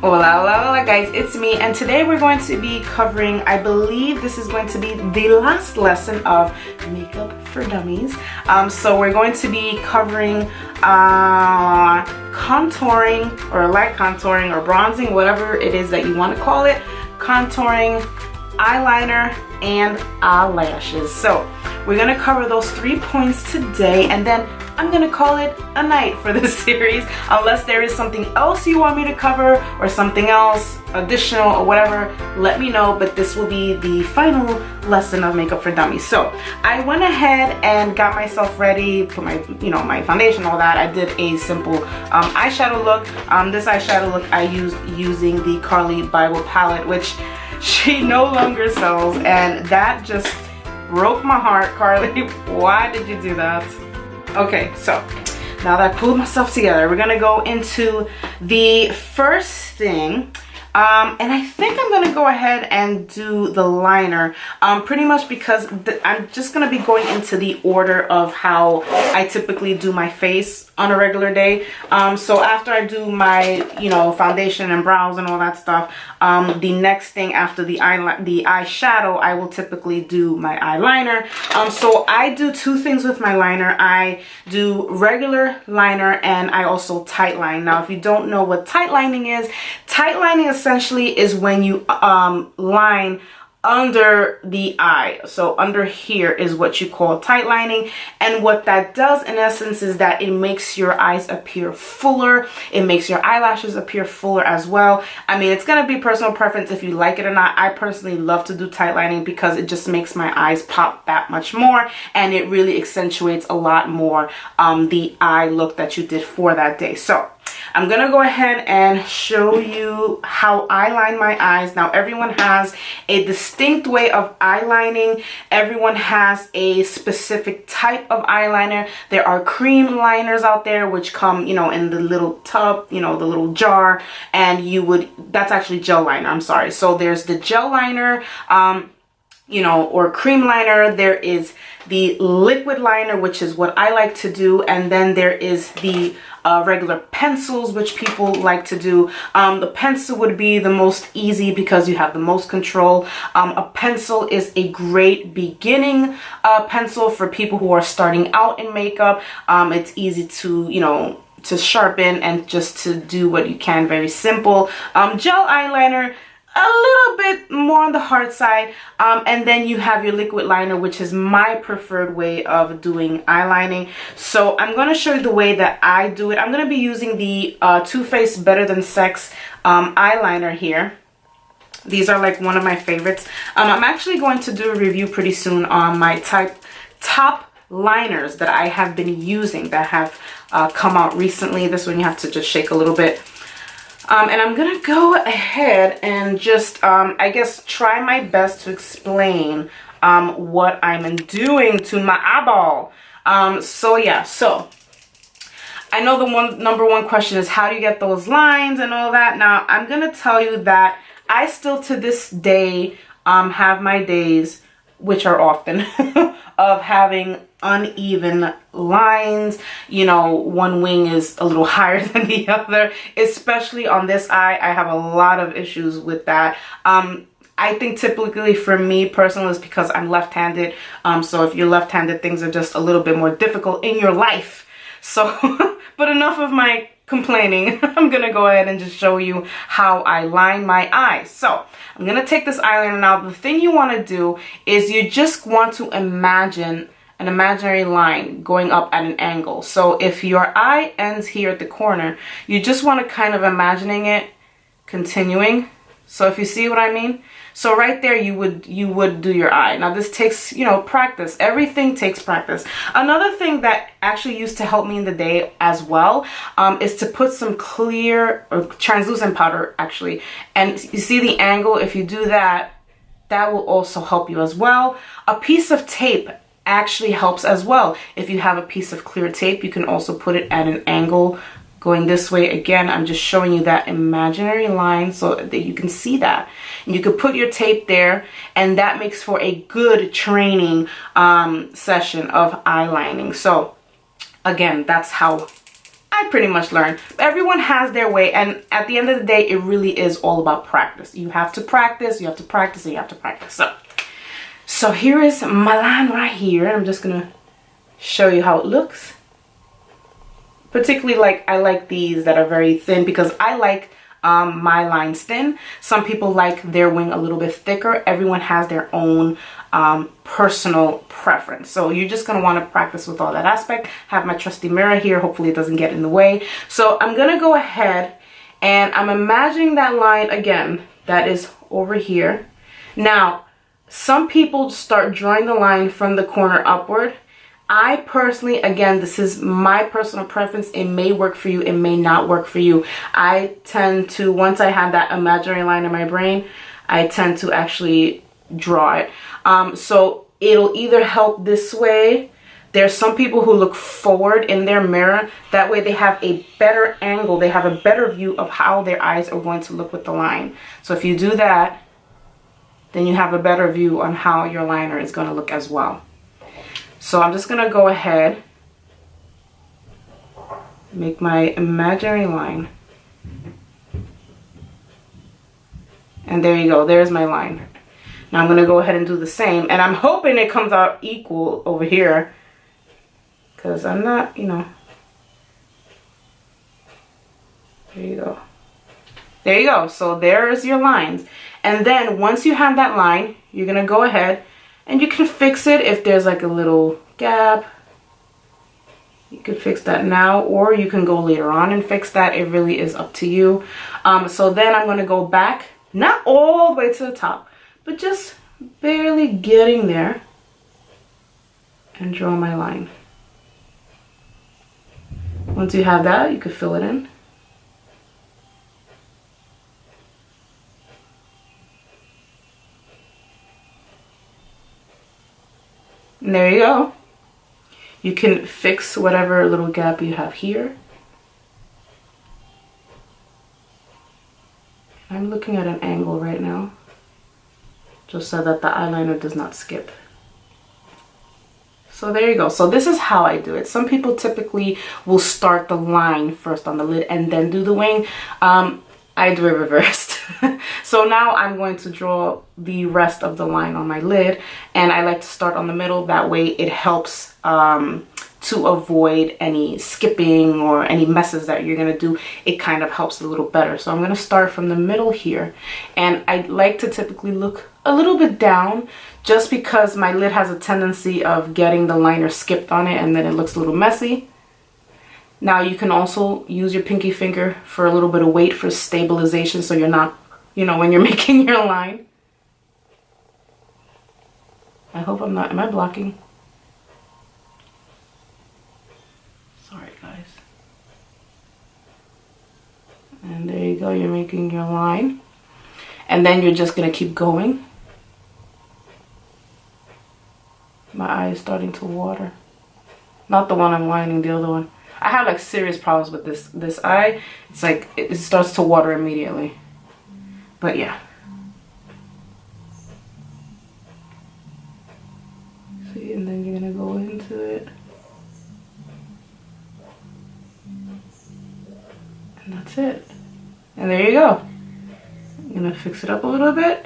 Hola, hola, hola guys, it's me, and today we're going to be covering, I believe this is going to be the last lesson of Makeup for Dummies. So we're going to be covering contouring or light contouring or bronzing, whatever it is that you want to call it, contouring, eyeliner, and eyelashes. So we're going to cover those 3 points today, and then I'm gonna call it a night for this series, unless there is something else you want me to cover or something else additional or whatever. Let me know, but this will be the final lesson of Makeup for Dummies. So I went ahead and got myself ready, put my my foundation, all that. I did a simple eyeshadow look. This eyeshadow look I used using the Carly Bible palette, which she no longer sells, and that just broke my heart. Carly, why did you do that? Okay, so now that I pulled myself together, we're gonna go into the first thing. And I think I'm gonna go ahead and do the liner, pretty much because I'm just gonna be going into the order of how I typically do my face on a regular day. So after I do my, foundation and brows and all that stuff, the next thing after the eyeshadow, I will typically do my eyeliner. So I do two things with my liner. I do regular liner and I also tight line. Now, if you don't know what tight lining is essentially is when you line under the eye. So under here is what you call tight lining, and what that does in essence is that it makes your eyes appear fuller. It makes your eyelashes appear fuller as well. I mean, it's gonna be personal preference if you like it or not. I personally love to do tight lining because it just makes my eyes pop that much more, and it really accentuates a lot more the eye look that you did for that day. So I'm gonna go ahead and show you how I line my eyes. Now, everyone has a distinct way of eyelining. Everyone has a specific type of eyeliner. There are cream liners out there which come, in the little tub, the little jar, and that's actually gel liner, I'm sorry. So there's the gel liner, or cream liner. There is the liquid liner, which is what I like to do, and then there is the regular pencils, which people like to do. The pencil would be the most easy because you have the most control. A pencil is a great beginning pencil for people who are starting out in makeup. It's easy to, to sharpen and just to do what you can, very simple. Gel eyeliner, a little bit more on the hard side, and then you have your liquid liner, which is my preferred way of doing eyelining. So I'm going to show you the way that I do it. I'm going to be using the Too Faced Better Than Sex eyeliner here. These are like one of my favorites. I'm actually going to do a review pretty soon on my top liners that I have been using that have come out recently. This one you have to just shake a little bit. And I'm gonna go ahead and just, I guess, try my best to explain what I'm doing to my eyeball. So yeah, so I know the number one question is how do you get those lines and all that. Now, I'm gonna tell you that I still to this day have my days, which are often, of having uneven lines. One wing is a little higher than the other, especially on this eye. I have a lot of issues with that. I think typically for me personally is because I'm left-handed. So if you're left-handed, things are just a little bit more difficult in your life. So, but enough of my complaining. I'm gonna go ahead and just show you how I line my eyes. So I'm gonna take this eyeliner now. The thing you want to do is you just want to imagine an imaginary line going up at an angle. So if your eye ends here at the corner, you just want to kind of imagining it continuing. So if you see what I mean, so right there you would do your eye. Now this takes practice. Everything takes practice. Another thing that actually used to help me in the day as well is to put some clear or translucent powder actually. And you see the angle, if you do that, that will also help you as well. A piece of tape actually helps as well. If you have a piece of clear tape, you can also put it at an angle going this way. Again, I'm just showing you that imaginary line so that you can see that. And you could put your tape there, and that makes for a good training session of eyelining. So again, that's how I I pretty much learned. Everyone has their way, and at the end of the day, it really is all about practice. You have to practice, you have to practice, and you have to practice. So here is my line right here. I'm just gonna show you how it looks. Particularly, like, I like these that are very thin because I like my lines thin. Some people like their wing a little bit thicker. Everyone has their own personal preference. So you're just gonna want to practice with all that aspect. Have my trusty mirror here. Hopefully it doesn't get in the way. So I'm gonna go ahead and I'm imagining that line again that is over here. Now, some people start drawing the line from the corner upward. I personally, again, this is my personal preference. It may work for you, it may not work for you. I tend to, once I have that imaginary line in my brain, I tend to actually draw it. So it'll either help this way. There's some people who look forward in their mirror. That way they have a better angle. They have a better view of how their eyes are going to look with the line. So if you do that, then you have a better view on how your liner is going to look as well. So I'm just going to go ahead, make my imaginary line. And there you go, there's my line. Now I'm going to go ahead and do the same. And I'm hoping it comes out equal over here. Because I'm not, you know. There you go. There you go. So there's your lines. And then once you have that line, you're going to go ahead and you can fix it if there's like a little gap. You could fix that now, or you can go later on and fix that. It really is up to you. So then I'm going to go back, not all the way to the top, but just barely getting there, and draw my line. Once you have that, you could fill it in. And there you go. You can fix whatever little gap you have here. I'm looking at an angle right now, just so that the eyeliner does not skip. So there you go. So this is how I do it. Some people typically will start the line first on the lid and then do the wing. I do it reversed. So now I'm going to draw the rest of the line on my lid, and I like to start on the middle. That way it helps to avoid any skipping or any messes that you're gonna do. It kind of helps a little better. So I'm gonna start from the middle here, and I like to typically look a little bit down just because my lid has a tendency of getting the liner skipped on it and then it looks a little messy. Now you can also use your pinky finger for a little bit of weight for stabilization, so you're not, you know, when you're making your line. I hope I'm not, am I blocking? Sorry guys. And there you go, you're making your line. And then you're just gonna keep going. My eye is starting to water. Not the one I'm lining, the other one. I have like serious problems with this eye. It's like it starts to water immediately. But yeah. See, and then you're gonna go into it. And that's it. And there you go. I'm gonna fix it up a little bit.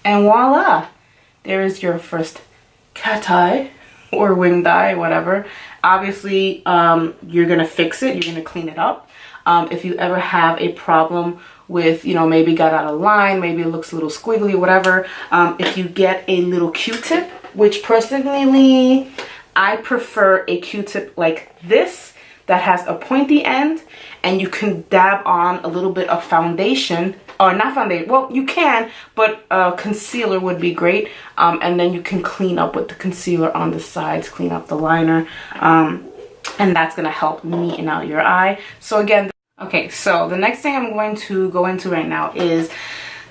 And voila! There is your first cat eye or winged eye, whatever. Obviously, you're gonna fix it, you're gonna clean it up. If you ever have a problem with, you know, maybe got out of line, maybe it looks a little squiggly, whatever, if you get a little Q-tip, which personally, I prefer a Q-tip like this that has a pointy end, and you can dab on a little bit of foundation, or not foundation, well, you can, but concealer would be great, and then you can clean up with the concealer on the sides, clean up the liner, and that's gonna help neaten out your eye. So again, okay, so the next thing I'm going to go into right now is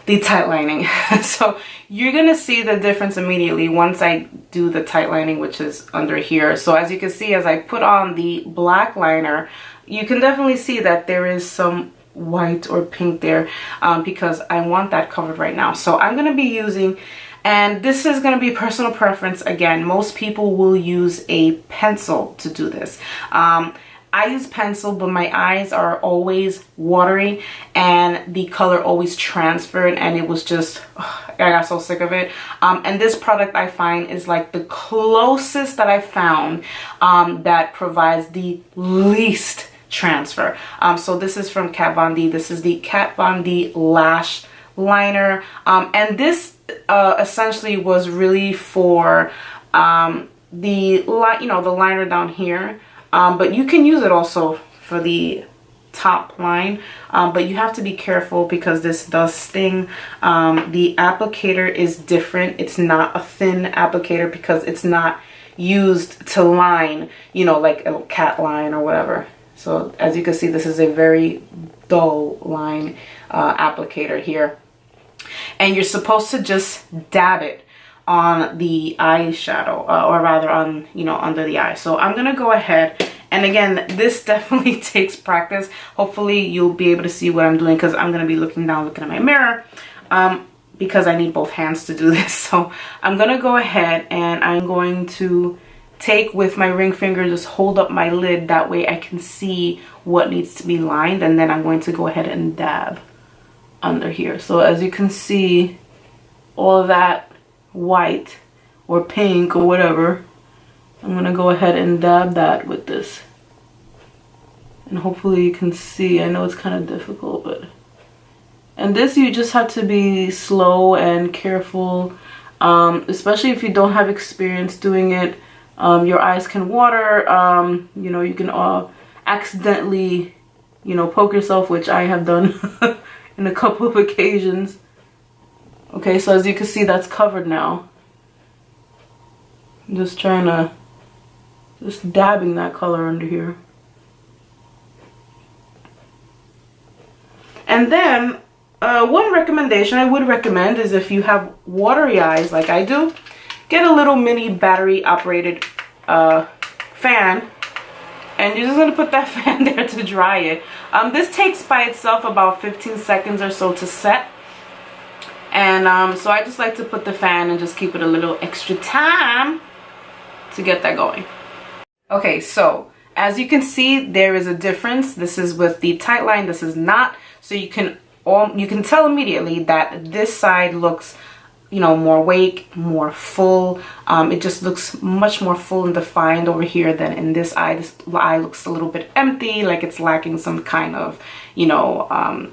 the tight lining. So you're gonna see the difference immediately once I do the tight lining, which is under here. So as you can see, as I put on the black liner, you can definitely see that there is some white or pink there, because I want that covered right now. So I'm gonna be using And this is going to be personal preference. Again, most people will use a pencil to do this. I use pencil, but my eyes are always watery and the color always transferred, and it was just, I got so sick of it. And this product I find is like the closest that I found that provides the least transfer. So this is from Kat Von D. This is the Kat Von D Lash Liner. And this essentially was really for the liner down here. But you can use it also for the top line, but you have to be careful because this does sting. The applicator is different. It's not a thin applicator because it's not used to line, you know, like a cat line or whatever. So as you can see, this is a very dull line applicator here. And you're supposed to just dab it on the eyeshadow, or rather on, you know, under the eye. So I'm gonna go ahead, and again, this definitely takes practice. Hopefully you'll be able to see what I'm doing, because I'm gonna be looking down, looking at my mirror, because I need both hands to do this. So I'm gonna go ahead and I'm going to take with my ring finger, just hold up my lid, that way I can see what needs to be lined, and then I'm going to go ahead and dab under here. So as you can see, all of that white or pink or whatever, I'm gonna go ahead and dab that with this, and hopefully you can see. I know it's kind of difficult, but, and this you just have to be slow and careful, especially if you don't have experience doing it. Your eyes can water, you know, you can accidentally, you know, poke yourself, which I have done in a couple of occasions. Okay, so as you can see, that's covered now. I'm just trying to, just dabbing that color under here. And then, one recommendation I would recommend is, if you have watery eyes like I do, get a little mini battery operated fan, and you're just gonna put that fan there to dry it. This takes by itself about 15 seconds or so to set. And so I just like to put the fan and just keep it a little extra time to get that going. Okay, so as you can see, there is a difference. This is with the tight line, this is not. So you can tell immediately that this side looks, you know, more awake, more full. It just looks much more full and defined over here than in this eye. This eye looks a little bit empty, like it's lacking some kind of, you know,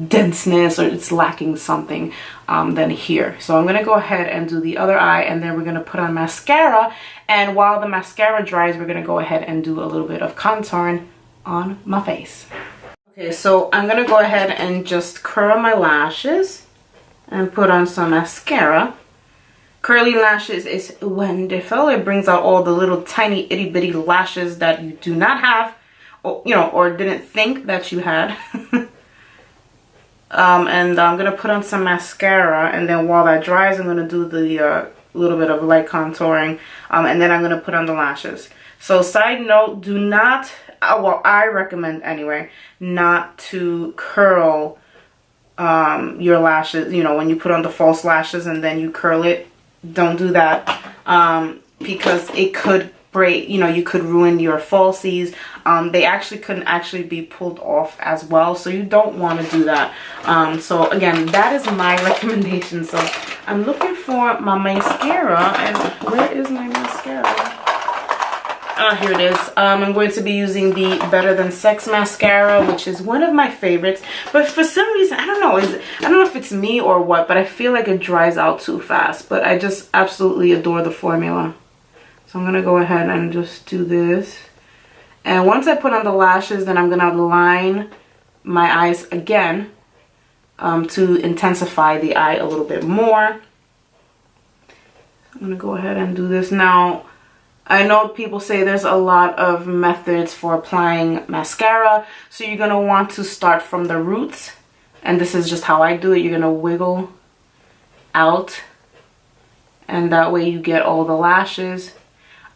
denseness, or it's lacking something than here. So I'm gonna go ahead and do the other eye, and then we're gonna put on mascara. And while the mascara dries, we're gonna go ahead and do a little bit of contouring on my face. Okay, so I'm gonna go ahead and just curl my lashes and put on some mascara. Curly lashes is wonderful. It brings out all the little tiny itty bitty lashes that you do not have, or, you know, or didn't think that you had. And I'm gonna put on some mascara, and then while that dries, I'm gonna do the little bit of light contouring, and then I'm gonna put on the lashes. So side note, do not, well, I recommend anyway, not to curl your lashes. You know, when you put on the false lashes and then you curl it, don't do that, because it could break, you know, you could ruin your falsies. They actually couldn't actually be pulled off as well, so you don't want to do that. So again, that is my recommendation. So I'm looking for my mascara, and where is my mascara? Here it is. I'm going to be using the Better Than Sex mascara, which is one of my favorites, but for some reason, I don't know, I don't know if it's me or what, but I feel like it dries out too fast. But I just absolutely adore the formula. So I'm gonna go ahead and just do this. And once I put on the lashes, then I'm gonna line my eyes again to intensify the eye a little bit more. I'm gonna go ahead and do this now. I know people say there's a lot of methods for applying mascara, so you're gonna want to start from the roots, and this is just how I do it. You're gonna wiggle out, and that way you get all the lashes.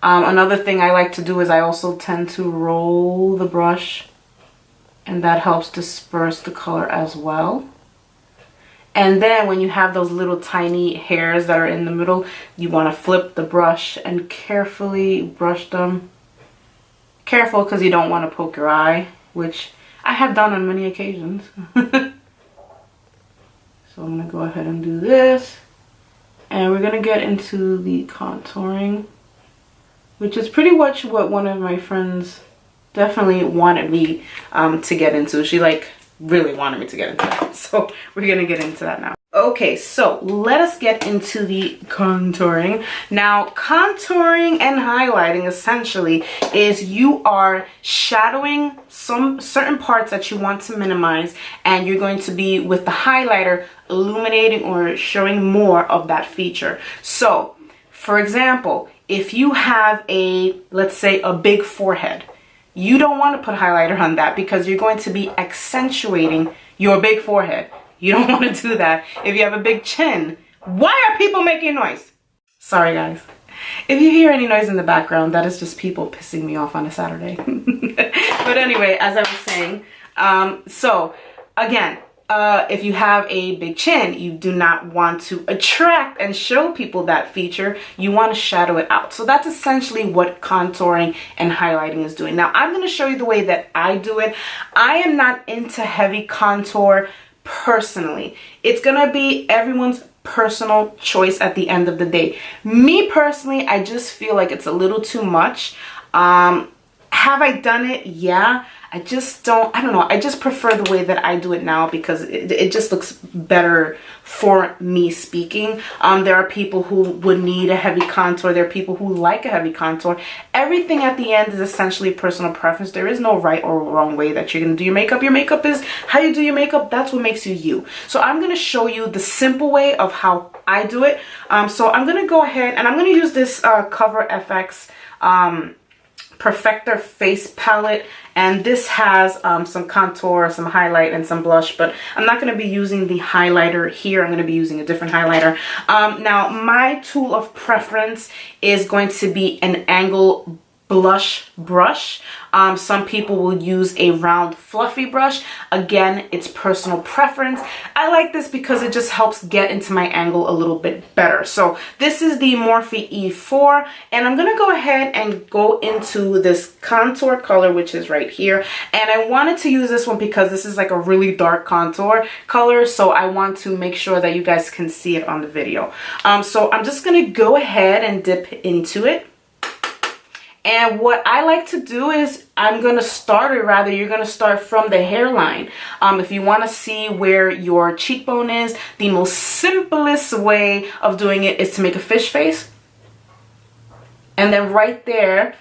Another thing I like to do is I also tend to roll the brush, and that helps disperse the color as well. And then when you have those little tiny hairs that are in the middle, you want to flip the brush and carefully brush them. Careful, because you don't want to poke your eye, which I have done on many occasions. So I'm going to go ahead and do this. And we're going to get into the contouring, which is pretty much what one of my friends definitely wanted me to get into. She like really wanted me to get into that. So we're going to get into that now. Okay, so let us get into the contouring. Now, contouring and highlighting essentially is you are shadowing some certain parts that you want to minimize, and you're going to be with the highlighter illuminating or showing more of that feature. So, for example, if you have a, let's say, a big forehead, you don't want to put highlighter on that because you're going to be accentuating your big forehead. You don't want to do that. If you have a big chin, why are people making noise? Sorry, guys. If you hear any noise in the background, that is just people pissing me off on a Saturday. But anyway, as I was saying, so again, if you have a big chin, you do not want to attract and show people that feature. You want to shadow it out. So that's essentially what contouring and highlighting is doing. Now, I'm going to show you the way that I do it. I am not into heavy contour personally. It's going to be everyone's personal choice at the end of the day. Me personally, I just feel like it's a little too much. Have I done it? Yeah. I don't know. I just prefer the way that I do it now because it just looks better for me speaking. There are people who would need a heavy contour. There are people who like a heavy contour. Everything at the end is essentially personal preference. There is no right or wrong way that you're going to do your makeup. Your makeup is how you do your makeup. That's what makes you you. So I'm going to show you the simple way of how I do it. So I'm going to go ahead and I'm going to use this Cover FX Perfector face palette, and this has some contour, some highlight, and some blush, but I'm not going to be using the highlighter here. I'm going to be using a different highlighter. Now, my tool of preference is going to be an angle blush brush. Some people will use a round fluffy brush. Again, it's personal preference. I like this because it just helps get into my angle a little bit better. So this is the Morphe E4, and I'm gonna go ahead and go into this contour color, which is right here. And I wanted to use this one because this is like a really dark contour color, so I want to make sure that you guys can see it on the video. So I'm just gonna go ahead and dip into it. And what I like to do is you're going to start from the hairline. If you want to see where your cheekbone is, the most simplest way of doing it is to make a fish face. And then right there,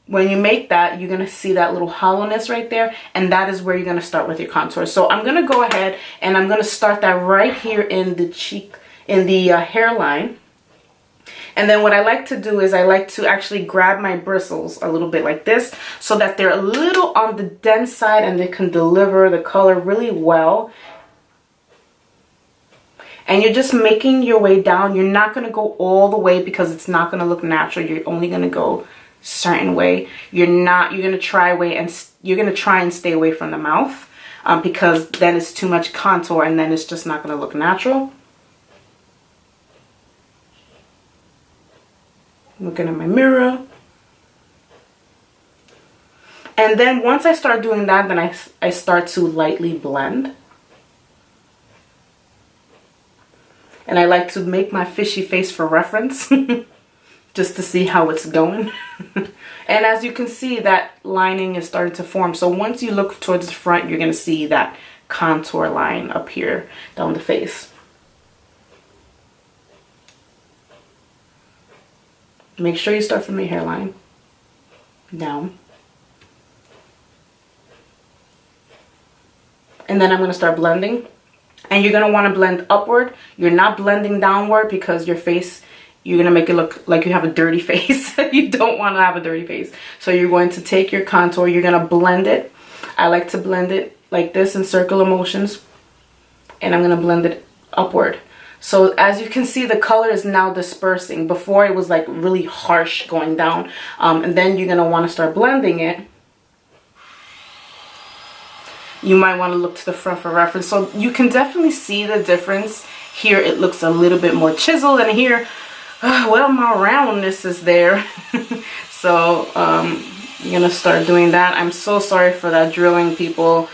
when you make that, you're going to see that little hollowness right there. And that is where you're going to start with your contour. So I'm going to go ahead and I'm going to start that right here in the hairline. And then what I like to do is I like to actually grab my bristles a little bit like this so that they're a little on the dense side and they can deliver the color really well. And you're just making your way down. You're not going to go all the way because it's not going to look natural. You're only going to go a certain way. You're going to try and stay away from the mouth because then it's too much contour and then it's just not going to look natural. Looking at my mirror. And then once I start doing that, then I start to lightly blend. And I like to make my fishy face for reference just to see how it's going. And as you can see, that lining is starting to form. So once you look towards the front, you're going to see that contour line up here down the face. Make sure you start from the hairline down. And then I'm going to start blending. And you're going to want to blend upward. You're not blending downward because your face, you're going to make it look like you have a dirty face. You don't want to have a dirty face. So you're going to take your contour, you're going to blend it. I like to blend it like this in circular motions. And I'm going to blend it upward. So as you can see, the color is now dispersing. Before it was like really harsh going down. And then you're going to want to start blending it. you might want to look to the front for reference. So you can definitely see the difference. Here it looks a little bit more chiseled, and here, well, my roundness is there. So I'm gonna start doing that. I'm so sorry for that drilling, people.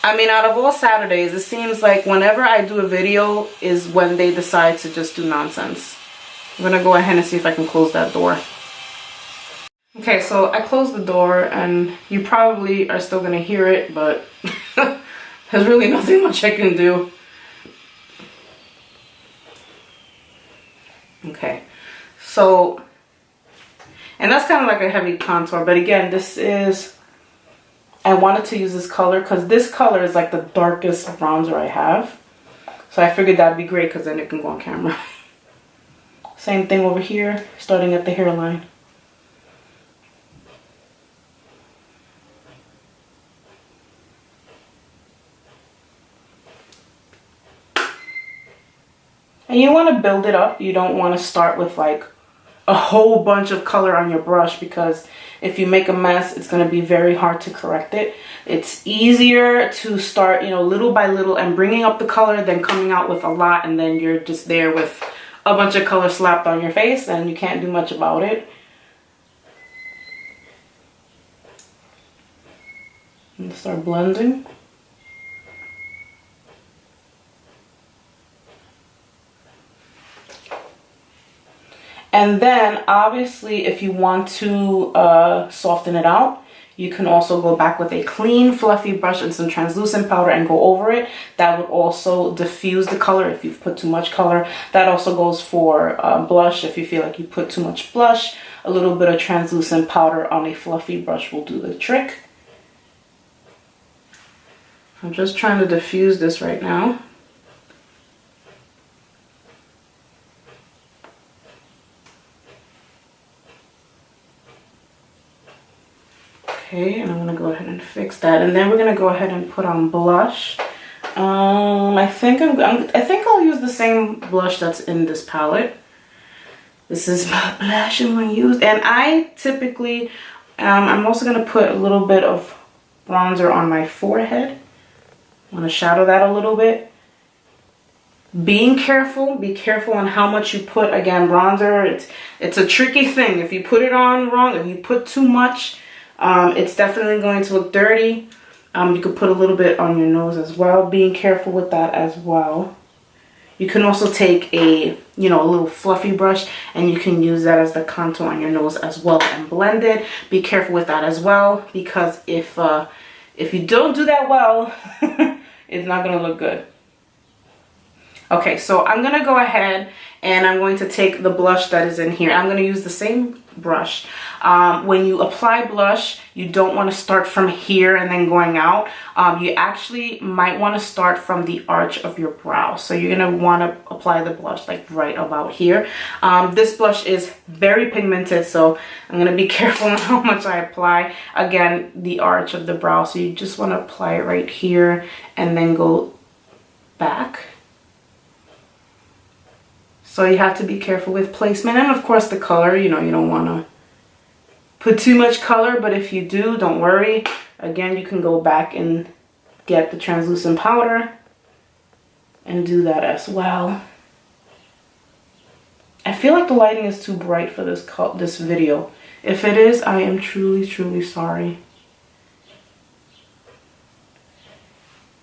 I mean, out of all Saturdays, it seems like whenever I do a video is when they decide to just do nonsense. I'm gonna go ahead and see if I can close that door. Okay, so I closed the door, and you probably are still gonna hear it, but there's really nothing much I can do. Okay, so, and that's kind of like a heavy contour, but again, this is, I wanted to use this color because this color is like the darkest bronzer I have. So I figured that'd be great because then it can go on camera. Same thing over here, starting at the hairline. And you want to build it up. You don't want to start with like a whole bunch of color on your brush, because if you make a mess, it's going to be very hard to correct it. It's easier to start, you know, little by little and bringing up the color than coming out with a lot, and then you're just there with a bunch of color slapped on your face and you can't do much about it. And start blending. And then obviously if you want to soften it out, you can also go back with a clean fluffy brush and some translucent powder and go over it. That would also diffuse the color if you've put too much color. That also goes for blush. If you feel like you put too much blush, a little bit of translucent powder on a fluffy brush will do the trick. I'm just trying to diffuse this right now. Okay, and I'm gonna go ahead and fix that, and then we're gonna go ahead and put on blush. I think I'll use the same blush that's in this palette. This is my blush I'm gonna use, and I typically, I'm also gonna put a little bit of bronzer on my forehead. I'm gonna shadow that a little bit. Be careful on how much you put. Again, bronzer, it's a tricky thing. If you put it on wrong, if you put too much, it's definitely going to look dirty. You could put a little bit on your nose as well. Being careful with that as well. You can also take a little fluffy brush, and you can use that as the contour on your nose as well and blend it. Be careful with that as well, because if you don't do that well, it's not gonna look good. Okay, so I'm gonna go ahead and I'm going to take the blush that is in here. I'm gonna use the same brush. When you apply blush, you don't want to start from here and then going out. You actually might want to start from the arch of your brow. So you're gonna want to apply the blush like right about here. This blush is very pigmented, so I'm gonna be careful on how much I apply. Again, the arch of the brow. So you just want to apply it right here and then go back. So you have to be careful with placement, and of course the color, you don't want to put too much color, but if you do, don't worry. Again, you can go back and get the translucent powder and do that as well. I feel like the lighting is too bright for this video. If it is, I am truly, truly sorry.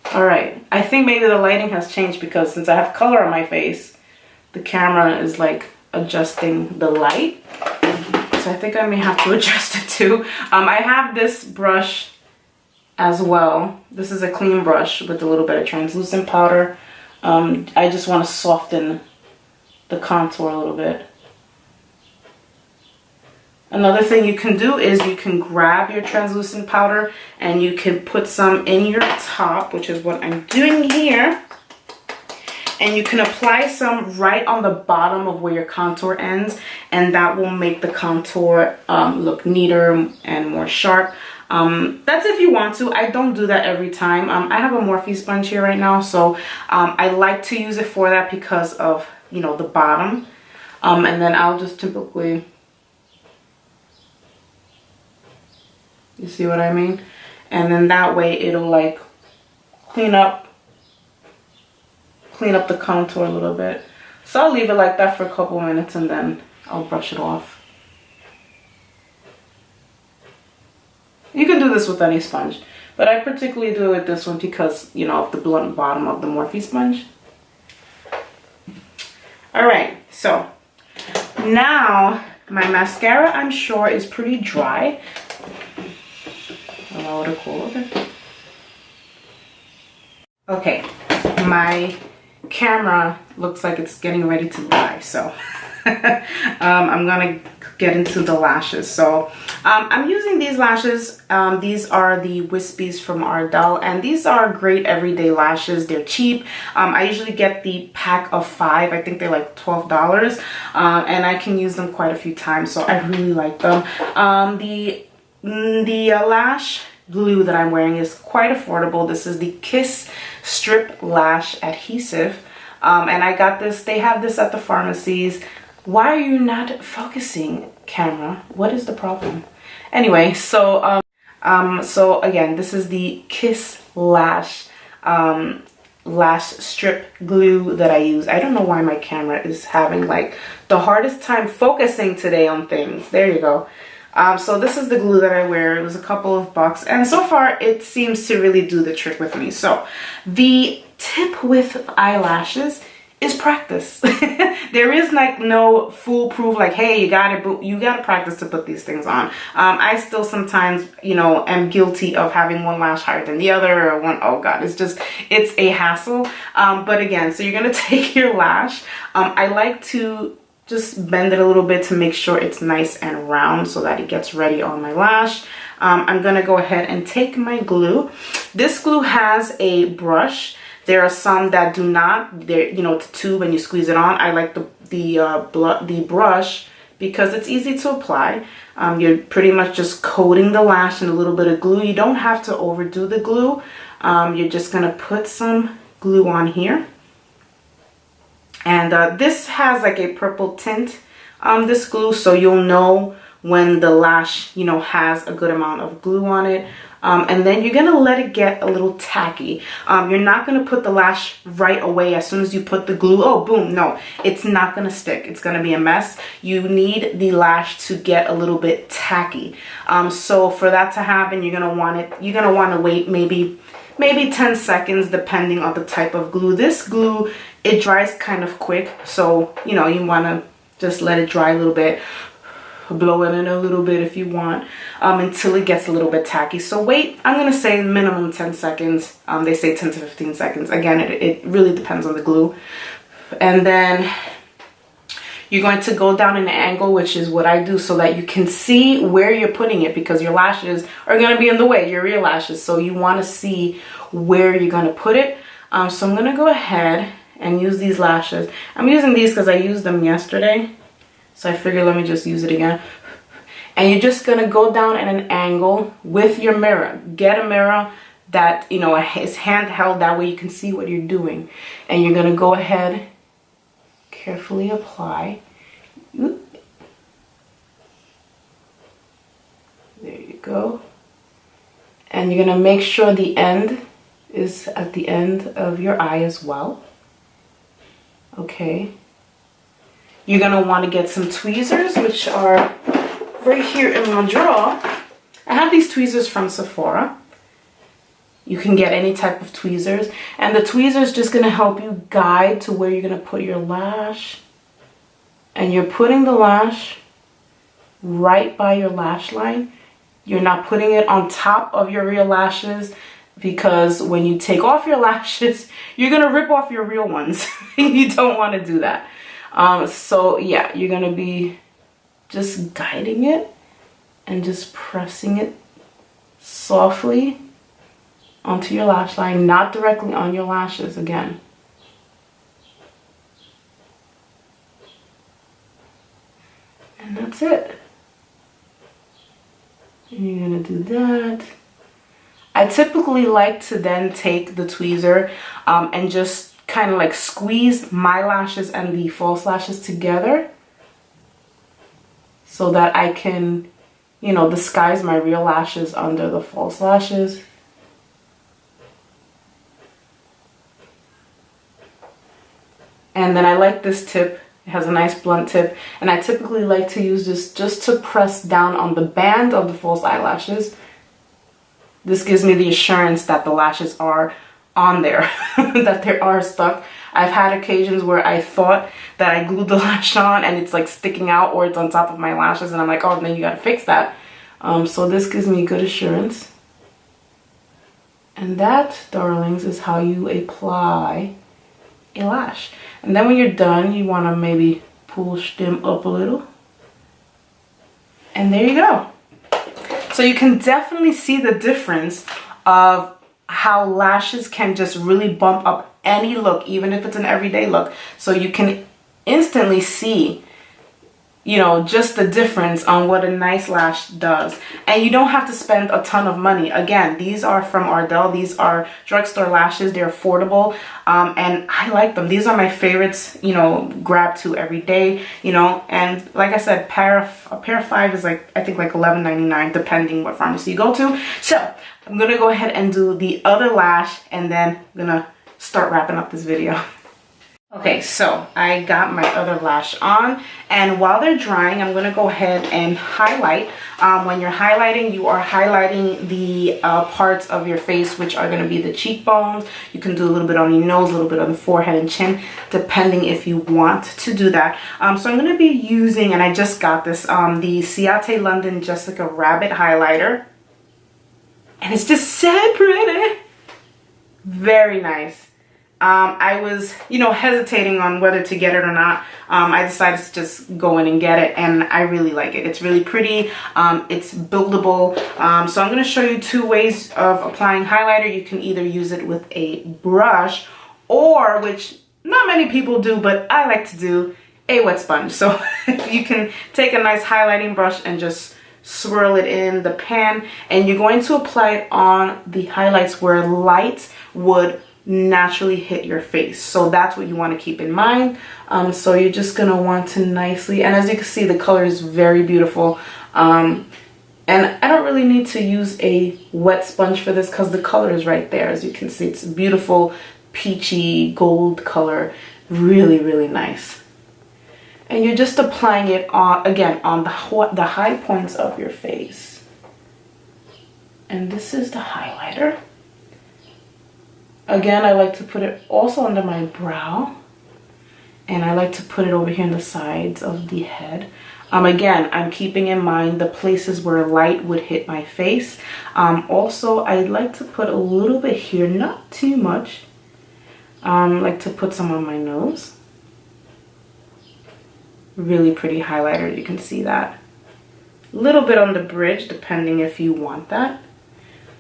Alright, I think maybe the lighting has changed because since I have color on my face, the camera is like adjusting the light. So I think I may have to adjust it too. I have this brush as well. This is a clean brush with a little bit of translucent powder. I just want to soften the contour a little bit. Another thing you can do is you can grab your translucent powder and you can put some in your top, which is what I'm doing here. And you can apply some right on the bottom of where your contour ends, and that will make the contour look neater and more sharp. That's if you want to. I don't do that every time. I have a Morphe sponge here right now, so I like to use it for that because of, the bottom. And then I'll just typically, you see what I mean? And then that way it'll like clean up the contour a little bit. So I'll leave it like that for a couple minutes and then I'll brush it off. You can do this with any sponge, but I particularly do it with this one because, you know, of the blunt bottom of the Morphe sponge. Alright, so now my mascara, I'm sure, is pretty dry. Allow it to cool a bit. Okay, my camera looks like it's getting ready to die, so I'm gonna get into the lashes. So I'm using these lashes. These are the Wispies from Ardell, and these are great everyday lashes. They're cheap. I usually get the pack of 5. I think they're like $12, and I can use them quite a few times, so I really like them. The lash glue that I'm wearing is quite affordable. This is the Kiss Strip Lash Adhesive, and I got this. They have this at the pharmacies. Why are you not focusing, camera? What is the problem? Anyway, so so again, this is the Kiss Lash strip glue that I use. I don't know why my camera is having like the hardest time focusing today on things. There you go. So this is the glue that I wear. It was a couple of bucks, and so far it seems to really do the trick with me. So the tip with eyelashes is practice. There is like no foolproof like, hey, you gotta practice to put these things on. I still sometimes, you know, am guilty of having one lash higher than the other, or one, oh god, it's a hassle. But again, so you're gonna take your lash. I like to just bend it a little bit to make sure it's nice and round so that it gets ready on my lash. I'm gonna go ahead and take my glue. This glue has a brush. There are some that do not. They're, you know, it's a tube and you squeeze it on. I like the brush because it's easy to apply. You're pretty much just coating the lash in a little bit of glue. You don't have to overdo the glue. You're just gonna put some glue on here. And this has like a purple tint, this glue, so you'll know when the lash, you know, has a good amount of glue on it. And then you're gonna let it get a little tacky. You're not gonna put the lash right away as soon as you put the glue. Oh, boom, no, it's not gonna stick. It's gonna be a mess. You need the lash to get a little bit tacky. So for that to happen, you're gonna wanna wait maybe 10 seconds depending on the type of glue. This glue, it dries kind of quick, so you know, you wanna just let it dry a little bit. Blow it in a little bit if you want, until it gets a little bit tacky. So wait, I'm gonna say minimum 10 seconds. They say 10 to 15 seconds. Again, it really depends on the glue. And then you're going to go down an angle, which is what I do, so that you can see where you're putting it, because your lashes are gonna be in the way, your real lashes. So you wanna see where you're gonna put it. So I'm gonna go ahead and use these lashes. I'm using these because I used them yesterday. So I figured let me just use it again. And you're just gonna go down at an angle with your mirror. Get a mirror that, you know, is handheld, that way you can see what you're doing. And you're gonna go ahead, carefully apply. There you go. And you're gonna make sure the end is at the end of your eye as well. Okay. You're gonna want to get some tweezers, which are right here in my drawer. I have these tweezers from Sephora. You can get any type of tweezers, and the tweezers just gonna help you guide to where you're gonna put your lash. And you're putting the lash right by your lash line. You're not putting it on top of your real lashes, because when you take off your lashes, you're gonna rip off your real ones. You don't want to do that. So yeah, you're gonna be just guiding it and just pressing it softly onto your lash line, not directly on your lashes again. And that's it. And you're gonna do that. I typically like to then take the tweezer and just kind of like squeeze my lashes and the false lashes together so that I can, you know, disguise my real lashes under the false lashes. And then I like this tip. It has a nice blunt tip. And I typically like to use this just to press down on the band of the false eyelashes. This gives me the assurance that the lashes are on there, that they are stuck. I've had occasions where I thought that I glued the lash on and it's like sticking out or it's on top of my lashes and I'm like, oh, then you gotta fix that. So this gives me good assurance. And that, darlings, is how you apply a lash. And then when you're done, you wanna maybe push them up a little. And there you go. So you can definitely see the difference of how lashes can just really bump up any look, even if it's an everyday look. So you can instantly see, you know, just the difference on what a nice lash does. And you don't have to spend a ton of money. Again, these are from Ardell. These are drugstore lashes. They're affordable. And I like them. These are my favorites, you know, grab to every day, you know. And like I said, a pair of 5 is like, I think like $11.99, depending what pharmacy you go to. So I'm going to go ahead and do the other lash and then I'm going to start wrapping up this video. Okay, so I got my other lash on, and while they're drying, I'm going to go ahead and highlight. When you're highlighting, you are highlighting the parts of your face, which are going to be the cheekbones. You can do a little bit on your nose, a little bit on the forehead and chin, depending if you want to do that. So I'm going to be using, and I just got this, the Ciate London Jessica Rabbit highlighter. And it's just so pretty. Very nice. I was, you know, hesitating on whether to get it or not. I decided to just go in and get it, and I really like it. It's really pretty. It's buildable. So I'm going to show you 2 ways of applying highlighter. You can either use it with a brush or, which not many people do, but I like to do, a wet sponge. So you can take a nice highlighting brush and just swirl it in the pan, and you're going to apply it on the highlights where light would naturally hit your face. So that's what you want to keep in mind. So you're just going to want to nicely, and as you can see, the color is very beautiful. And I don't really need to use a wet sponge for this because the color is right there. As you can see, it's a beautiful peachy gold color. Really, really nice. And you're just applying it on, again, on the high points of your face. And this is the highlighter. Again, I like to put it also under my brow. And I like to put it over here on the sides of the head. Again, I'm keeping in mind the places where light would hit my face. Also, I like to put a little bit here, not too much. Like to put some on my nose. Really pretty highlighter, you can see that. A little bit on the bridge, depending if you want that.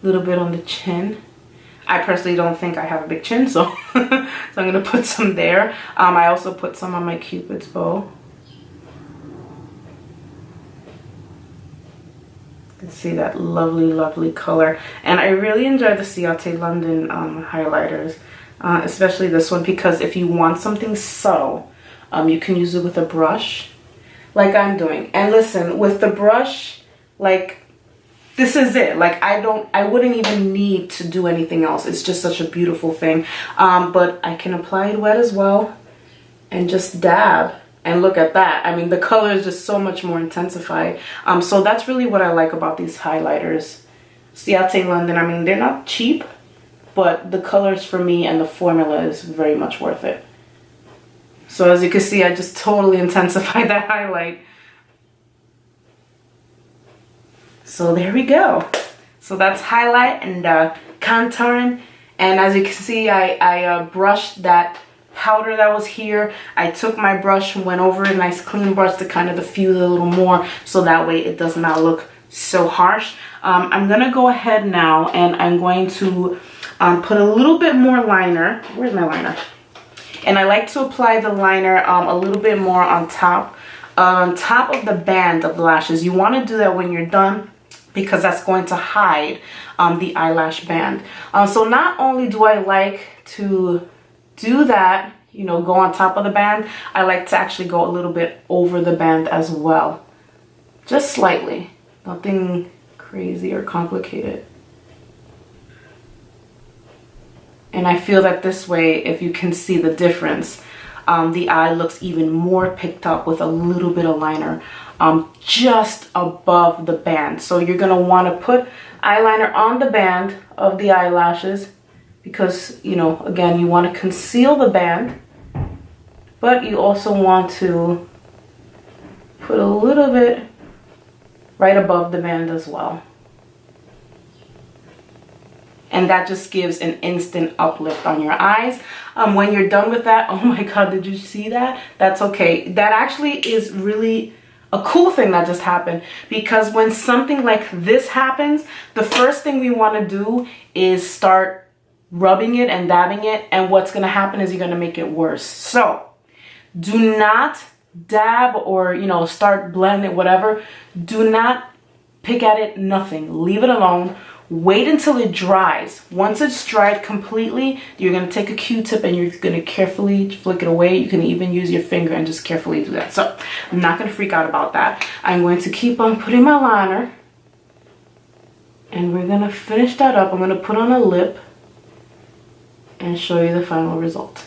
A little bit on the chin. I personally don't think I have a big chin, so, so I'm going to put some there. I also put some on my Cupid's bow. You can see that lovely, lovely color. And I really enjoy the Ciate London highlighters, especially this one, because if you want something subtle, you can use it with a brush, like I'm doing. And listen, with the brush, like, this is it. Like, I wouldn't even need to do anything else. It's just such a beautiful thing. But I can apply it wet as well and just dab. And look at that. I mean, the color is just so much more intensified. So that's really what I like about these highlighters. Ciate London, I mean, they're not cheap, but the colors for me and the formula is very much worth it. So as you can see, I just totally intensified that highlight. So there we go. So that's highlight and contouring. And as you can see, I brushed that powder that was here. I took my brush and went over a nice clean brush to kind of diffuse it a little more, so that way it does not look so harsh. I'm going to go ahead now and I'm going to put a little bit more liner. Where's my liner? And I like to apply the liner a little bit more on top of the band of the lashes. You want to do that when you're done, because that's going to hide the eyelash band. So not only do I like to do that, you know, go on top of the band, I like to actually go a little bit over the band as well. Just slightly. Nothing crazy or complicated. And I feel that this way, if you can see the difference, the eye looks even more picked up with a little bit of liner just above the band. So you're gonna want to put eyeliner on the band of the eyelashes because, you know, again, you want to conceal the band, but you also want to put a little bit right above the band as well. And that just gives an instant uplift on your eyes. When you're done with that, oh my God, did you see that? That's okay. That actually is really a cool thing that just happened, because when something like this happens, the first thing we want to do is start rubbing it and dabbing it, and what's going to happen is you're going to make it worse. So do not dab or, you know, start blending, whatever. Do not pick at it, nothing. Leave it alone. Wait until it dries. Once it's dried completely, you're going to take a Q-tip and you're going to carefully flick it away. You can even use your finger and just carefully do that. So I'm not going to freak out about that. I'm going to keep on putting my liner, and we're going to finish that up. I'm going to put on a lip and show you the final result.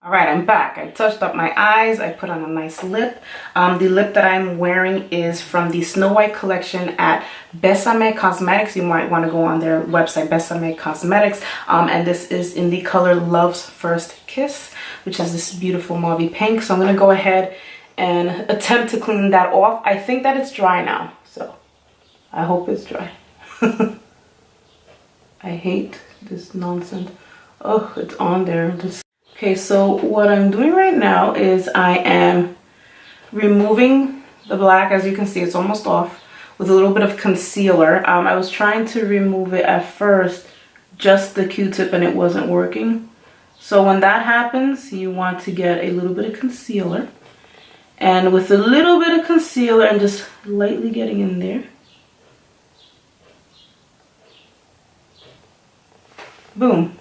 All right, I'm back. I touched up my eyes. I put on a nice lip. The lip that I'm wearing is from the Snow White collection at Besame Cosmetics. You might want to go on their website, Besame Cosmetics. And this is in the color Love's First Kiss, which is this beautiful mauve pink. So I'm going to go ahead and attempt to clean that off. I think that it's dry now, so I hope it's dry. I hate this nonsense. Oh, it's on there. Okay, so what I'm doing right now is I am removing the black. As you can see, it's almost off, with a little bit of concealer. I was trying to remove it at first, just the Q-tip, and it wasn't working. So when that happens, you want to get a little bit of concealer. And with a little bit of concealer and just lightly getting in there, boom.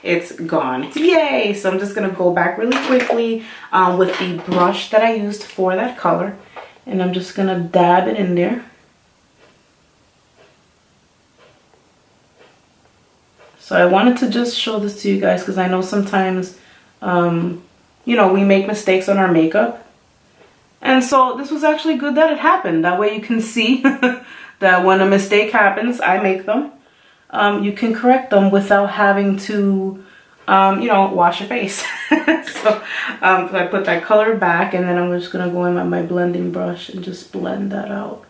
It's gone. Yay! So I'm just gonna go back really quickly with the brush that I used for that color, and I'm just gonna dab it in there. So I wanted to just show this to you guys because I know sometimes you know, we make mistakes on our makeup, and so this was actually good that it happened. That way you can see that when a mistake happens, I make them. You can correct them without having to, you know, wash your face. So I put that color back, and then I'm just going to go in with my blending brush and just blend that out.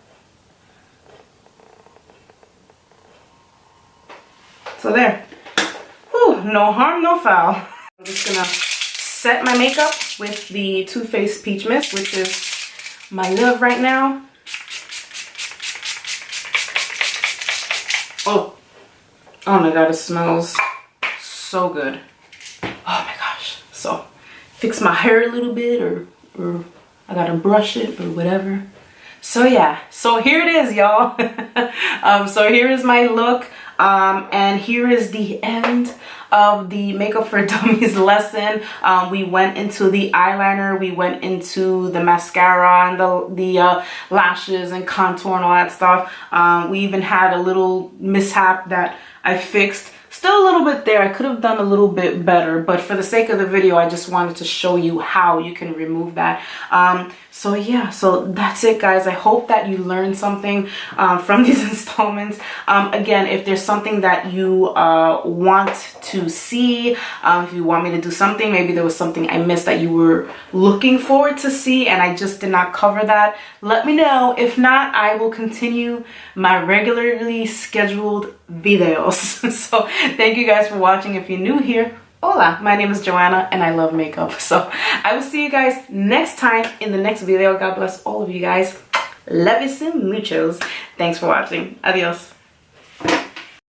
So there. Whew, no harm, no foul. I'm just going to set my makeup with the Too Faced Peach Mist, which is my love right now. Oh my God, it smells so good. Oh my gosh. So fix my hair a little bit, or I gotta brush it or whatever. So yeah, so here it is, y'all. So here is my look, and here is the end of the Makeup for Dummies lesson. We went into the eyeliner, we went into the mascara and the lashes and contour and all that stuff. We even had a little mishap that I fixed. Still a little bit there. I could have done a little bit better, but for the sake of the video, I just wanted to show you how you can remove that. So yeah, so that's it, guys. I hope that you learned something from these installments. Again, if there's something that you want to see, if you want me to do something, maybe there was something I missed that you were looking forward to see and I just did not cover that, let me know. If not, I will continue my regularly scheduled videos. So thank you guys for watching. If you're new here, hola, my name is Joanna and I love makeup. So I will see you guys next time in the next video. God bless all of you guys. Love you so muchos. Thanks for watching. Adios.